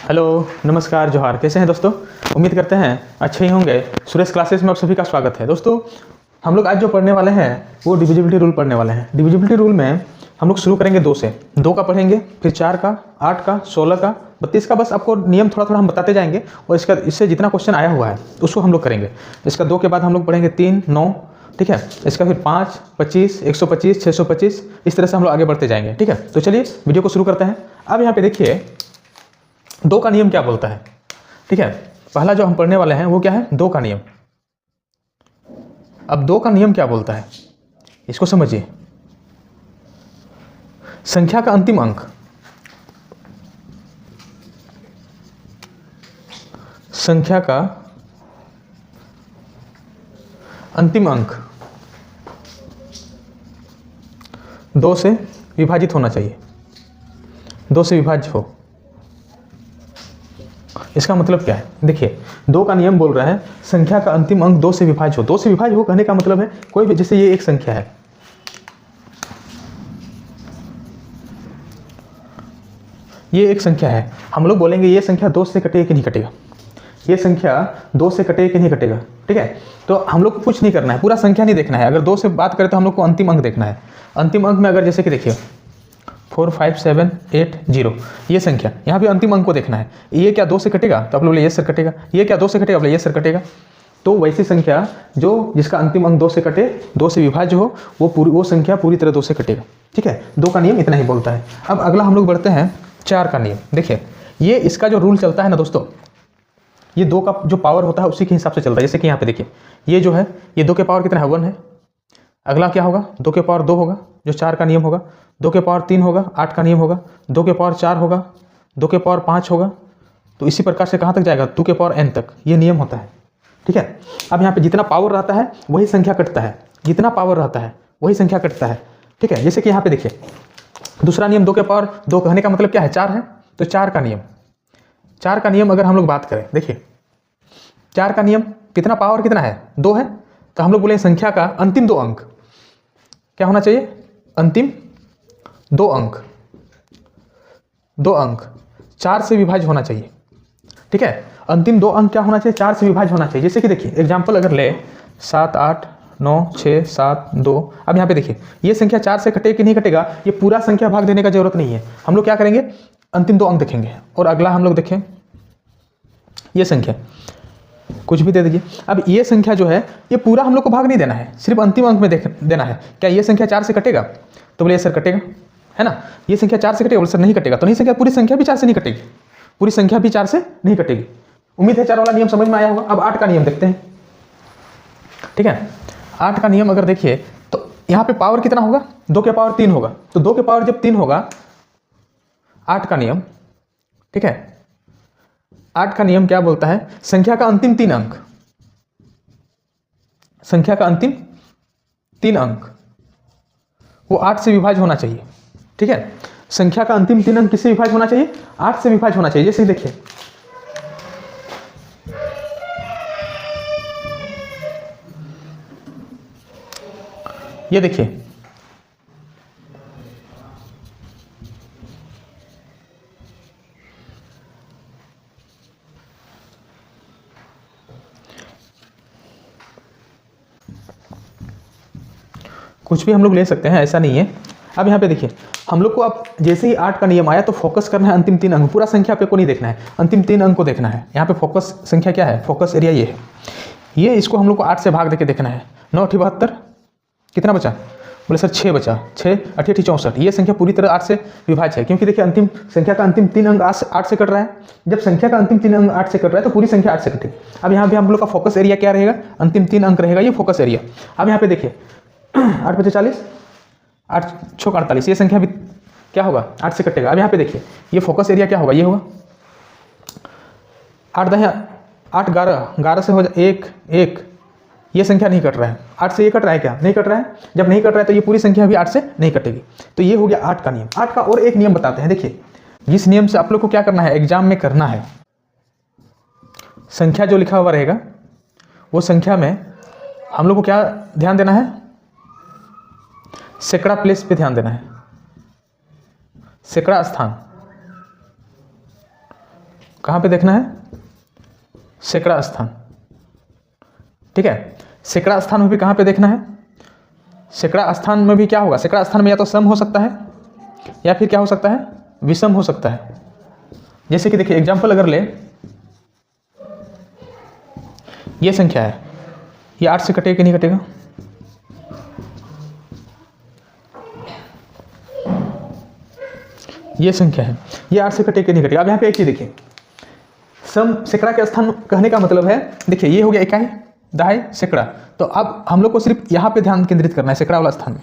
Hello, नमस्कार, जोहार। कैसे हैं दोस्तों? उम्मीद करते हैं अच्छे ही होंगे। सुरेश क्लासेस में आप सभी का स्वागत है। दोस्तों, हम लोग आज जो पढ़ने वाले हैं वो डिविजिबिलिटी रूल पढ़ने वाले हैं। डिविजिबिलिटी रूल में हम लोग शुरू करेंगे 2 से। 2 का पढ़ेंगे, फिर 4 का, 8 का, 16 का, 32 का। बस आपको नियम थोड़ा थोड़ा हम बताते जाएंगे और इससे जितना क्वेश्चन आया हुआ है उसको हम लोग करेंगे। इसका 2 के बाद हम लोग पढ़ेंगे 3, 9, ठीक है। इसका फिर 5, 25, 125, 625, इस तरह से हम लोग आगे बढ़ते जाएंगे, ठीक है। तो चलिए वीडियो को शुरू करते हैं। अब यहाँ पे देखिए 2 का नियम क्या बोलता है, ठीक है। पहला जो हम पढ़ने वाले हैं वो क्या है? 2 का नियम। अब 2 का नियम क्या बोलता है इसको समझिए। संख्या का अंतिम अंक, संख्या का अंतिम अंक 2 से विभाजित होना चाहिए। 2 से विभाज्य हो। इसका मतलब क्या है? देखिए 2 का नियम बोल रहा है संख्या का अंतिम अंक 2 से विभाज्य हो। 2 से विभाज्य हो कहने का मतलब है कोई भी, जैसे ये एक संख्या है, ये एक संख्या है, हम लोग बोलेंगे ये संख्या 2 से कटेगा कि नहीं कटेगा, ये संख्या 2 से कटेगा कि नहीं कटेगा, ठीक है। तो हम लोग को कुछ नहीं करना है, पूरा संख्या नहीं देखना है। अगर 2 से बात करें तो हम लोग को अंतिम अंक देखना है। अंतिम अंक में अगर जैसे कि देखिए 4, 5, 7, 8, 0, ये संख्या, यहाँ भी अंतिम अंक को देखना है। ये क्या 2 से कटेगा? तो आप लोग बोले ये सर कटेगा। ये क्या 2 से कटेगा? बोले ये सर कटेगा। तो वैसी संख्या जो जिसका अंतिम अंक 2 से कटे, 2 से विभाज्य हो, वो संख्या पूरी तरह 2 से कटेगा, ठीक है। 2 का नियम इतना ही बोलता है। अब अगला हम लोग बढ़ते हैं 4 का नियम। देखिए ये इसका जो रूल चलता है ना दोस्तों, ये 2 का जो पावर होता है उसी के हिसाब से चलता है। जैसे कि यहाँ पे देखिए ये जो है, ये 2 के पावर कितना है? 1 है। अगला क्या होगा? 2 के पावर 2 होगा, जो 4 का नियम होगा। 2 के पावर 3 होगा, 8 का नियम होगा। 2 के पावर 4 होगा, 2 के पावर 5 होगा। तो इसी प्रकार से कहाँ तक जाएगा? 2 के पावर n तक ये नियम होता है, ठीक है। अब यहाँ पे जितना पावर रहता है वही संख्या कटता है, जितना पावर रहता है वही संख्या कटता है, ठीक है। जैसे कि यहाँ पे देखिए दूसरा नियम 2 के पावर 2 कहने का मतलब क्या है? 4 है। तो 4 का नियम, 4 का नियम अगर हम लोग बात करें, देखिए 4 का नियम कितना, पावर कितना है? 2 है। तो हम लोग बोले संख्या का अंतिम 2 अंक क्या होना चाहिए? अंतिम 2 अंक, 2 अंक 4 से विभाज्य होना चाहिए, ठीक है। अंतिम 2 अंक क्या होना चाहिए? 4 से विभाज्य होना चाहिए। जैसे कि देखिए एग्जाम्पल अगर ले 7, 8, 9, 6, 7, 2। अब यहाँ पे देखिए ये संख्या 4 से कटेगा कि नहीं कटेगा, ये पूरा संख्या भाग देने का जरूरत नहीं है। हम लोग क्या करेंगे? अंतिम 2 अंक देखेंगे। और अगला हम लोग देखें ये संख्या कुछ भी दे दीजिए। अब ये संख्या जो है ये पूरा हम लोग को भाग नहीं देना है, सिर्फ अंतिम अंक में देना है। क्या ये संख्या 4 से कटेगा? तो बोले सर कटेगा, है ना। ये संख्या 4 से कटेगा? बोले सर नहीं कटेगा। तो नहीं संख्या, पूरी संख्या भी 4 से नहीं कटेगी, पूरी संख्या भी 4 से नहीं कटेगी। उम्मीद है 4 वाला नियम समझ में आया होगा। अब 8 का नियम देखते हैं, ठीक है। 8 का नियम अगर देखिए तो यहाँ पे पावर कितना होगा? 2 के पावर 3 होगा। तो 2 के पावर जब 3 होगा, 8 का नियम, ठीक है। 8 का नियम क्या बोलता है? संख्या का अंतिम 3 अंक, संख्या का अंतिम 3 अंक वो 8 से विभाज्य होना चाहिए, ठीक है। संख्या का अंतिम 3 अंक किससे विभाज्य होना चाहिए? 8 से विभाज्य होना चाहिए। जैसे देखिए ये देखिए कुछ भी हम लोग ले सकते हैं, ऐसा नहीं है। अब यहाँ पे देखिए हम लोग को अब जैसे ही 8 का नियम आया तो फोकस करना है अंतिम 3 अंक, पूरा संख्या पे को नहीं देखना है, अंतिम 3 अंक को देखना है। यहाँ पे फोकस संख्या क्या है? फोकस एरिया ये है, ये इसको हम लोग को 8 से भाग देके देखना है। 9 × 72 कितना बचा? बोले सर 6 बचा। 6 8 64। ये संख्या पूरी तरह 8 से विभाज्य है, क्योंकि देखिए अंतिम संख्या का अंतिम 3 अंक 8 से कट रहा है। जब संख्या का अंतिम 3 अंक 8 से कट रहा है तो पूरी संख्या 8 से कटेगी। अब यहाँ पे हम लोग का फोकस एरिया क्या रहेगा? अंतिम 3 अंक रहेगा, ये फोकस एरिया। अब यहाँ पे देखिए 8 × 40, 8 × 48, ये संख्या भी क्या होगा? 8 से कटेगा। अब यहाँ पे देखिए ये फोकस एरिया क्या होगा? ये होगा 8 10 8 11, 11 से हो जाए 1 1, ये संख्या नहीं कट रहा है। 8 से ये कट रहा है क्या? नहीं कट रहा है। जब नहीं कट रहा है तो ये पूरी संख्या भी 8 से नहीं कटेगी। तो ये हो गया 8 का नियम। 8 का और एक नियम बताते हैं। देखिए जिस नियम से आप लोग को क्या करना है, एग्जाम में करना है, संख्या जो लिखा हुआ रहेगा वो संख्या में हम लोग को क्या ध्यान देना है? सैकड़ा प्लेस पे ध्यान देना है, सैकड़ा स्थान। कहाँ पे देखना है? सैकड़ा स्थान, ठीक है। सैकड़ा स्थान में भी कहाँ पे देखना है? सैकड़ा स्थान में भी क्या होगा? सैकड़ा स्थान में या तो सम हो सकता है या फिर क्या हो सकता है? विषम हो सकता है। जैसे कि देखिए एग्जाम्पल अगर ले, ये संख्या है, ये 8 से कटेगा कि नहीं कटेगा? ये संख्या है, ये 8 से कटेगा कि नहीं कटेगा? अब यहाँ पे एक चीज देखिए, सम सैकड़ा के स्थान कहने का मतलब है, देखिए ये हो गया इकाई, दहाई, सैकड़ा। तो अब हम लोग को सिर्फ यहाँ पे ध्यान केंद्रित करना है, सैकड़ा वाला स्थान में।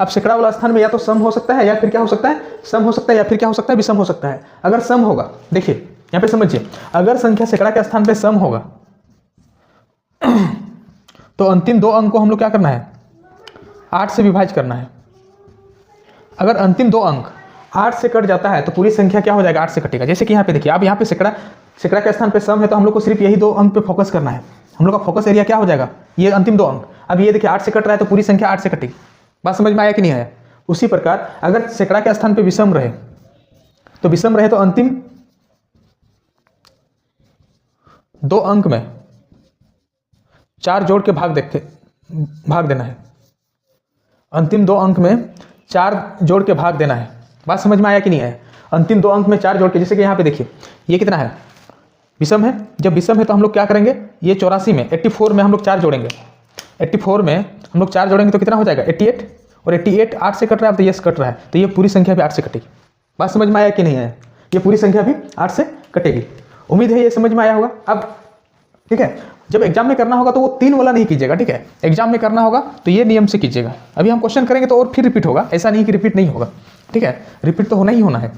अब सैकड़ा वाला स्थान में या तो सम हो सकता है या फिर क्या हो सकता है? सम हो सकता है या फिर क्या हो सकता है? विषम हो सकता है। अगर सम होगा, देखिए यहाँ पे समझिए, अगर संख्या सैकड़ा के स्थान पे सम होगा तो अंतिम दो अंक को हम लोग क्या करना है? 8 से विभाजित करना है। अगर अंतिम दो अंक 8 से कट जाता है तो पूरी संख्या क्या हो जाएगा? 8 से कटेगा। जैसे कि यहाँ पे देखिए, अब यहाँ पे सैकड़ा के स्थान पे सम है तो हम लोग को सिर्फ यही दो अंक पे फोकस करना है। हम लोग का फोकस एरिया क्या हो जाएगा? ये अंतिम दो अंक। अब ये देखिए 8 से कट रहा है तो पूरी संख्या 8 से कटेगी। बात समझ में आया कि नहीं आया? उसी प्रकार अगर सैकड़ा के स्थान पे विषम रहे तो अंतिम दो अंक में 4 जोड़ के भाग देना है। अंतिम दो अंक में 4 जोड़ के भाग देना है। बात समझ में आया कि नहीं आया? अंतिम दो अंक में 4 जोड़ के, जैसे कि यहाँ पे देखिए ये कितना है? विषम है। जब विषम है तो हम लोग क्या करेंगे? ये 84 में 84 में हम लोग 4 जोड़ेंगे। 84 में हम लोग 4 जोड़ेंगे तो कितना हो जाएगा? 88। और 88 8 से कट रहा है तो ये कट रहा है, तो ये पूरी संख्या भी 8 से कटेगी। बात समझ में आया कि नहीं आया? ये पूरी संख्या भी 8 से कटेगी। उम्मीद है ये समझ में आया होगा। अब ठीक है, जब एग्जाम में करना होगा तो वो 3 वाला नहीं कीजिएगा, ठीक है। एग्जाम में करना होगा तो ये नियम से कीजिएगा। अभी हम क्वेश्चन करेंगे तो और फिर रिपीट होगा, ऐसा नहीं कि रिपीट नहीं होगा, ठीक है। रिपीट तो होना ही होना है।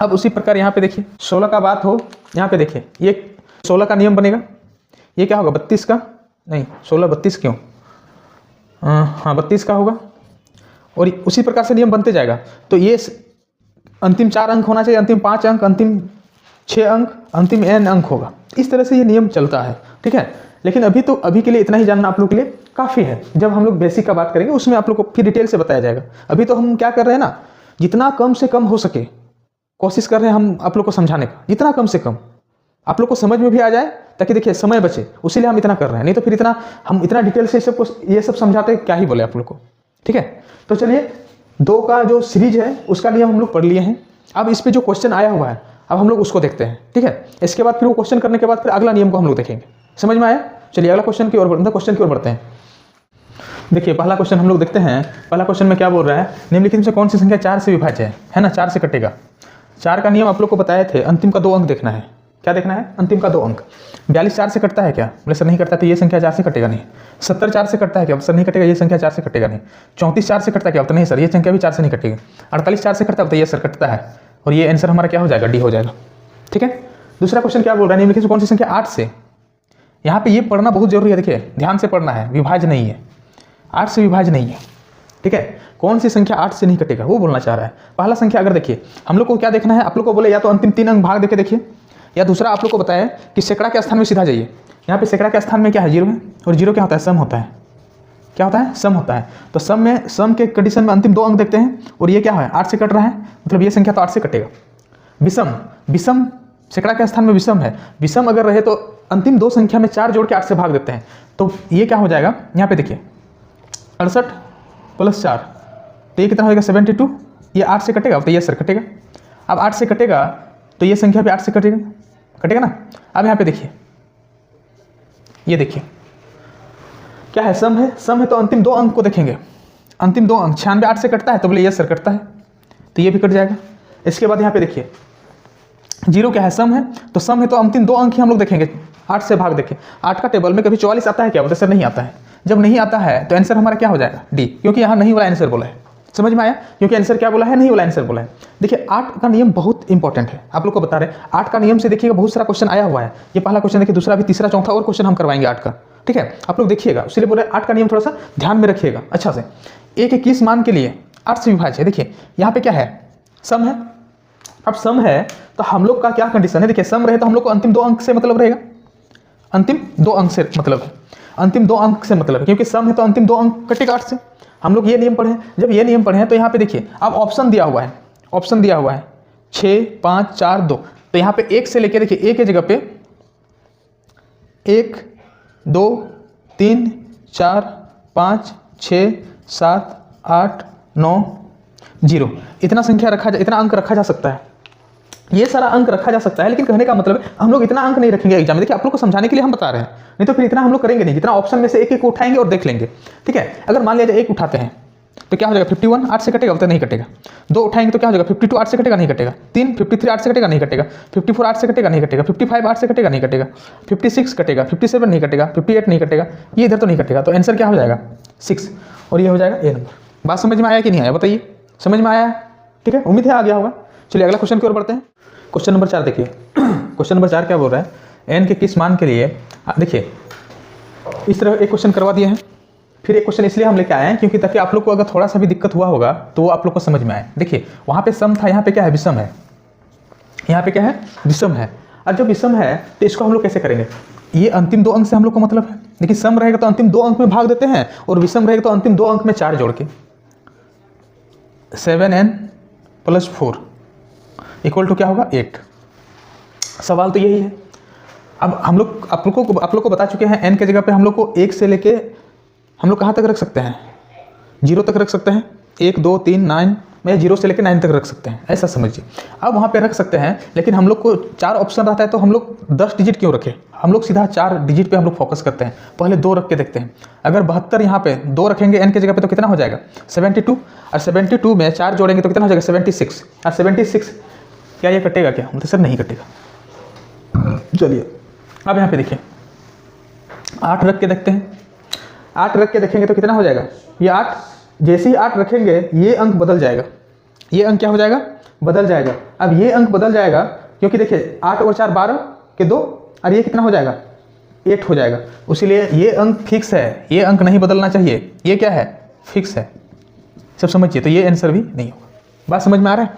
अब उसी प्रकार यहाँ पे देखिए 16 का बात हो, यहाँ पे देखिए ये 16 का नियम बनेगा। ये क्या होगा? 32 का नहीं, 16 32 क्यों? हाँ 32 का होगा। और उसी प्रकार से नियम बनते जाएगा। तो ये अंतिम 4 अंक होना चाहिए, अंतिम 5 अंक, अंतिम 6 अंक, अंतिम n अंक होगा। इस तरह से ये नियम चलता है, ठीक है। लेकिन अभी के लिए इतना ही जानना आप लोग के लिए काफ़ी है। जब हम लोग बेसिक का बात करेंगे उसमें आप लोग को फिर डिटेल से बताया जाएगा। अभी तो हम क्या कर रहे हैं ना, जितना कम से कम हो सके कोशिश कर रहे हैं हम आप लोग को समझाने का, जितना कम से कम आप लोग को समझ में भी आ जाए, ताकि देखिए समय बचे, उसीलिए हम इतना कर रहे हैं। नहीं तो फिर हम इतना डिटेल से ये सब समझाते क्या ही बोले आप लोग को, ठीक है। तो चलिए 2 का जो सीरीज है उसका नियम हम लोग पढ़ लिए हैं। अब इस पे जो क्वेश्चन आया हुआ है अब हम लोग उसको देखते हैं, ठीक है। इसके बाद फिर वो क्वेश्चन करने के बाद फिर अगला नियम को हम लोग देखेंगे। समझ में आया? चलिए अगला क्वेश्चन की ओर बढ़ते हैं। देखिए पहला क्वेश्चन हम लोग देखते हैं। पहला क्वेश्चन में क्या बोल रहा है? निम्नलिखित में से कौन सी संख्या 4 से विभाज्य है ना? 4 से कटेगा। 4 का नियम आप लोग को बताए थे, अंतिम का 2 अंक देखना है। क्या देखना है? अंतिम का 2 अंक। 42 4 से कटता है क्या? बोले सर नहीं कटता, तो ये संख्या 4 से कटेगा नहीं। 70 4 से कटता है क्या? सर नहीं कटेगा, ये संख्या 4 से कटेगा नहीं। 34 4 से कटता है क्या? तो नहीं सर, ये संख्या भी 4 से नहीं कटेगी। 48 4 से कटता है तो ये सर कटता है, और ये आंसर हमारा क्या हो जाएगा? डी हो जाएगा, ठीक है। दूसरा क्वेश्चन क्या बोल रहा है? निम्नलिखित में कौन सी संख्या 8 से, यहाँ पे ये पढ़ना बहुत जरूरी है, देखिए ध्यान से पढ़ना है, विभाज्य नहीं है, 8 से विभाज्य नहीं है, ठीक है। कौन सी संख्या 8 से नहीं कटेगा वो बोलना चाह रहा है। पहला संख्या अगर देखिए हम लोग को क्या देखना है, आप लोग को बोले या तो अंतिम 3 अंक भाग देके देखिए, या दूसरा आप लोग को बताया कि सैकड़ा के स्थान में सीधा जाइए। यहाँ पे सैकड़ा के स्थान में क्या है? 0 है, और 0 क्या होता है? सम होता है। क्या होता है? सम होता है। तो सम के कंडीशन में अंतिम 2 अंक देखते हैं, और ये क्या है? 8 से कट रहा है, मतलब ये संख्या तो 8 से कटेगा। विषम सैकड़ा के स्थान में विषम है। विषम अगर रहे तो अंतिम 2 संख्या में 4 जोड़ के 8 से भाग देते हैं, तो ये क्या हो जाएगा? यहाँ पे देखिए 68 + 4, तो ये कितना होगा? 72। ये 8 से कटेगा तो ये सर कटेगा। अब 8 से कटेगा तो ये संख्या भी 8 से कटेगा ना। अब यहाँ पे देखिए, ये देखिए क्या है? सम है। सम है तो अंतिम 2 अंक को देखेंगे। अंतिम 2 अंक 96 8 से कटता है तो बोले ये सर कटता है, तो ये भी कट जाएगा। इसके बाद यहाँ पे देखिए 0 क्या है? सम है। तो सम है तो अंतिम 2 अंक ही हम लोग देखेंगे, 8 से भाग देखें। 8 का टेबल में कभी 44 आता है क्या? बोलते सर नहीं आता है। जब नहीं आता है तो आंसर हमारा क्या हो जाएगा? डी, क्योंकि यहाँ नहीं वाला आंसर बोला है। समझ में आया? क्योंकि आंसर क्या बोला है? नहीं वाला आंसर बोला है। देखिए 8 का नियम बहुत इंपॉर्टेंट है, आप लोग को बता रहे हैं। 8 का नियम से देखिएगा बहुत सारा क्वेश्चन आया हुआ है। ये पहला क्वेश्चन देखिए, दूसरा भी, तीसरा, चौथा और क्वेश्चन हम करवाएंगे 8 का, ठीक है। आप लोग देखिएगा, इसलिए बोले 8 का नियम थोड़ा सा ध्यान में रखिएगा अच्छा से। 1 मान के लिए 8 से विभाज्य है। देखिए यहाँ पे क्या है? सम है। अब सम है तो हम लोग का क्या कंडीशन है? देखिए सम रहे तो हम लोग को अंतिम 2 अंक से मतलब रहेगा। अंतिम 2 अंक से मतलब है, अंतिम 2 अंक से मतलब है, क्योंकि सम है तो अंतिम 2 अंक कटेगा 8 से। हम लोग ये नियम पढ़े हैं। जब ये नियम पढ़े हैं तो यहाँ पे देखिए अब ऑप्शन दिया हुआ है, 6 5 4 2, तो यहाँ पे 1 से लेके देखिए ए के जगह पे 1 2 3 4 5 6 7 8 9 0 इतना संख्या इतना अंक रखा जा सकता है। ये सारा अंक रखा जा सकता है, लेकिन कहने का मतलब है हम लोग इतना अंक नहीं रखेंगे एग्जाम में। देखिए आप लोग को समझाने के लिए हम बता रहे हैं, नहीं तो फिर इतना हम लोग करेंगे नहीं। जितना ऑप्शन में से एक एक उठाएंगे और देख लेंगे, ठीक है। अगर मान लिया जाए 1 उठाते हैं तो क्या हो जाएगा 51 8 से कटेगा, तो नहीं कटेगा। 2 उठाएंगे तो क्या हो जाएगा 52 8 से कटेगा, नहीं कटेगा। 3 53 8 से कटेगा, नहीं कटेगा। 54 8 से कटेगा, नहीं कटेगा। 55 8 से कटेगा, नहीं कटेगा। 56 कटेगा, 57 नहीं कटेगा, 58 नहीं कटेगा, ये इधर तो नहीं कटेगा। तो आंसर क्या हो जाएगा 6, और ये हो जाएगा ए नंबर। बात समझ में आया कि नहीं आया बताइए? समझ में आया? ठीक है, उम्मीद है आ गया होगा। चलिए अगला क्वेश्चन की ओर बढ़ते हैं। क्वेश्चन नंबर 4 देखिए। क्वेश्चन नंबर 4 क्या बोल रहा है, एन के किस मान के लिए, देखिए इस तरह एक क्वेश्चन करवा दिए हैं। फिर एक क्वेश्चन इसलिए हम लेके आए हैं क्योंकि ताकि आप लोग को अगर थोड़ा सा भी दिक्कत हुआ होगा तो वो आप लोग को समझ में आए। देखिए वहाँ पे सम था, यहाँ पे क्या है विषम है। यहाँ पे क्या है विषम है। और जब विषम है तो इसको हम लोग कैसे करेंगे, ये अंतिम 2 अंक से हम लोग को मतलब है। देखिए सम रहेगा तो अंतिम 2 अंक में भाग देते हैं, और विषम रहेगा तो अंतिम 2 अंक में 4 जोड़ के 7n + 4 = क्या होगा 8। सवाल तो यही है। अब हम लोग आप लोग को बता चुके हैं n के जगह पे हम लोग को 1 से लेके हम लोग कहाँ तक रख सकते हैं, 0 तक रख सकते हैं। 1 2 3 9 में 0 से लेकर 9 तक रख सकते हैं, ऐसा समझिए। अब वहाँ पे रख सकते हैं, लेकिन हम लोग को 4 ऑप्शन रहता है तो हम लोग 10 डिजिट क्यों रखें। हम लोग सीधा 4 डिजिट पे हम लोग फोकस करते हैं। पहले 2 रख के देखते हैं। अगर 72 यहाँ पे 2 रखेंगे n के जगह पे तो कितना हो जाएगा 72, और 72 में 4 जोड़ेंगे तो कितना हो जाएगा 76। और 76 क्या ये कटेगा क्या, मतलब सर नहीं कटेगा। चलिए अब यहाँ पे देखिए 8 रख के देखते हैं। 8 रख के देखेंगे तो कितना हो जाएगा, ये 8, जैसे ही 8 रखेंगे ये अंक बदल जाएगा। ये अंक क्या हो जाएगा, बदल जाएगा। अब ये अंक बदल जाएगा क्योंकि देखिए 8 और 4 12 के 2, और ये कितना हो जाएगा 8 हो जाएगा। उसीलिए ये अंक फिक्स है, ये अंक नहीं बदलना चाहिए। ये क्या है फिक्स है, सब समझिए। तो ये आंसर भी नहीं होगा। बात समझ में आ रहा है?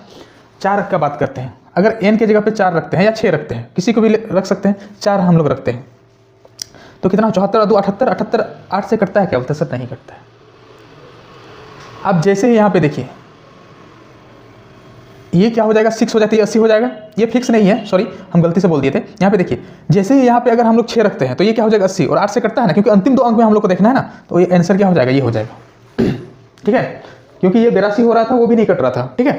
4 अंक का बात करते हैं। अगर n के जगह पे 4 रखते हैं या 6 रखते हैं, किसी को भी रख सकते हैं, 4 हम लोग रखते हैं तो कितना 74 2 78 78 8 से कटता है क्या, बोलते सर नहीं कटता है। अब जैसे ही यहाँ पे देखिए ये क्या हो जाएगा 6 हो जाती है 80 हो जाएगा। ये फिक्स नहीं है, सॉरी हम गलती से बोल दिए थे। यहाँ पे देखिए जैसे ही यहाँ पे अगर हम लोग 6 रखते हैं तो ये क्या हो जाएगा 80, और 8 से कटता है ना, क्योंकि अंतिम 2 अंक में हम लोग को देखना है ना। तो ये आंसर क्या हो जाएगा, ये हो जाएगा। ठीक है, क्योंकि ये 82 हो रहा था, वो भी नहीं कट रहा था। ठीक है,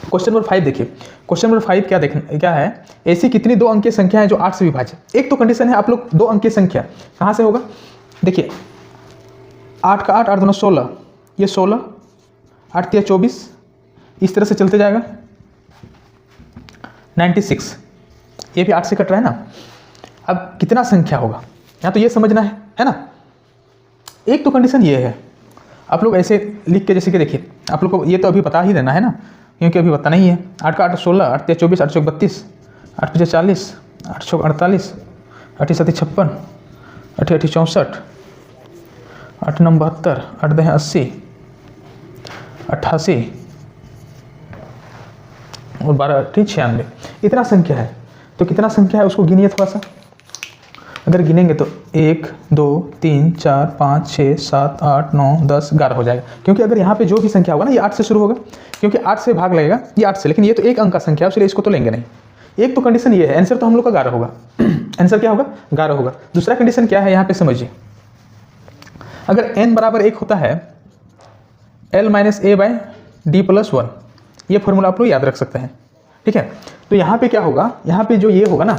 क्वेश्चन नंबर 5 देखिए। क्वेश्चन नंबर 5 क्या है, ऐसी कितनी 2 अंकीय संख्या है जो 8 से विभाज्य। एक तो कंडीशन है आप लोग 2 अंकीय संख्या कहाँ से होगा, देखिए 8 का 8 8 2 16, ये 16 8 3 24, इस तरह से चलते जाएगा 96, ये भी 8 से कट रहा है ना। अब कितना संख्या होगा यहाँ तो ये समझना है ना। एक तो कंडीशन ये है, आप लोग ऐसे लिख के जैसे कि देखिए आप लोग को ये तो अभी बता ही देना है ना, क्योंकि अभी पता नहीं है। 8 का 8 16 8 3 24 8 4 32 8 5 40 8 6 48 8 7 56 8 8 64 8 9 72 8 10 80 88 और 12 8 96। इतना संख्या है। तो कितना संख्या है उसको गिनिए थोड़ा सा। अगर गिनेंगे तो 1 2 3 4 5 6 7 8 9 10 11 हो जाएगा। क्योंकि अगर यहाँ पे जो भी संख्या होगा ना, ये 8 से शुरू होगा, क्योंकि 8 से भाग लगेगा ये 8 से, लेकिन ये तो एक अंक का संख्या है, इसलिए इसको तो लेंगे नहीं। एक तो कंडीशन ये है, आंसर तो हम लोग का 11 होगा। आंसर क्या होगा 11 होगा। दूसरा कंडीशन क्या है यहाँ पे समझिए, अगर n बराबर 1 होता है l - a/d + 1, ये फॉर्मूला आप लोग याद रख सकते हैं। ठीक है, तो यहाँ पे क्या होगा, यहाँ पे जो ये होगा ना,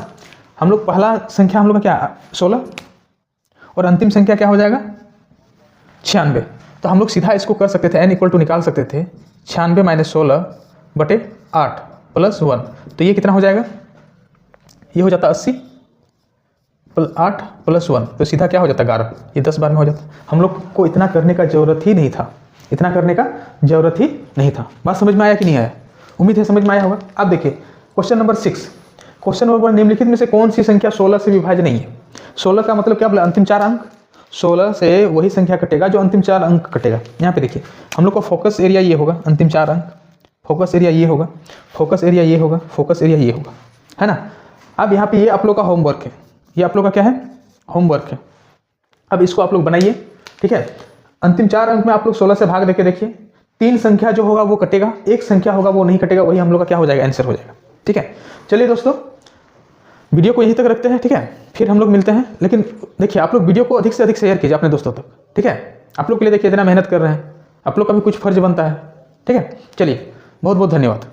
हम लोग पहला संख्या हम लोग का क्या 16, और अंतिम संख्या क्या हो जाएगा 96। तो हम लोग सीधा इसको कर सकते थे, n = निकाल सकते थे 96 - 16 / 8 + 1। तो ये कितना हो जाएगा, ये हो जाता 80 + 8 + 1, तो सीधा क्या हो जाता 11। ये 10 बार में हो जाता। हम लोग को इतना करने का ज़रूरत ही नहीं था, इतना करने का ज़रूरत ही नहीं था। बात समझ में आया कि नहीं आया? उम्मीद है समझ में आया होगा। अब देखिए क्वेश्चन नंबर 6। क्वेश्चन नंबर निम्नलिखित में से कौन सी संख्या 16 से विभाज्य नहीं है। 16 का मतलब क्या बोला, अंतिम 4 अंक। 16 से वही संख्या कटेगा जो अंतिम 4 अंक कटेगा। यहाँ पे देखिए हम लोग का फोकस एरिया ये होगा, अंतिम 4 अंक, फोकस एरिया ये होगा, फोकस एरिया ये होगा, फोकस एरिया ये होगा, है ना। अब यहाँ पे ये आप लोग का होमवर्क है, ये आप लोग का क्या है होमवर्क है। अब इसको आप लोग बनाइए। ठीक है, अंतिम 4 अंक में आप लोग 16 से भाग देके देखिए, 3 संख्या जो होगा वो कटेगा, 1 संख्या होगा वो नहीं कटेगा, वही हम लोग का क्या हो जाएगा आंसर हो जाएगा। ठीक है, चलिए दोस्तों वीडियो को यहीं तक रखते हैं, ठीक है, फिर हम लोग मिलते हैं। लेकिन देखिए आप लोग वीडियो को अधिक से अधिक शेयर कीजिए अपने दोस्तों तक, ठीक है। आप लोग के लिए देखिए इतना मेहनत कर रहे हैं, आप लोग का भी कुछ फर्ज बनता है, ठीक है। चलिए बहुत बहुत धन्यवाद।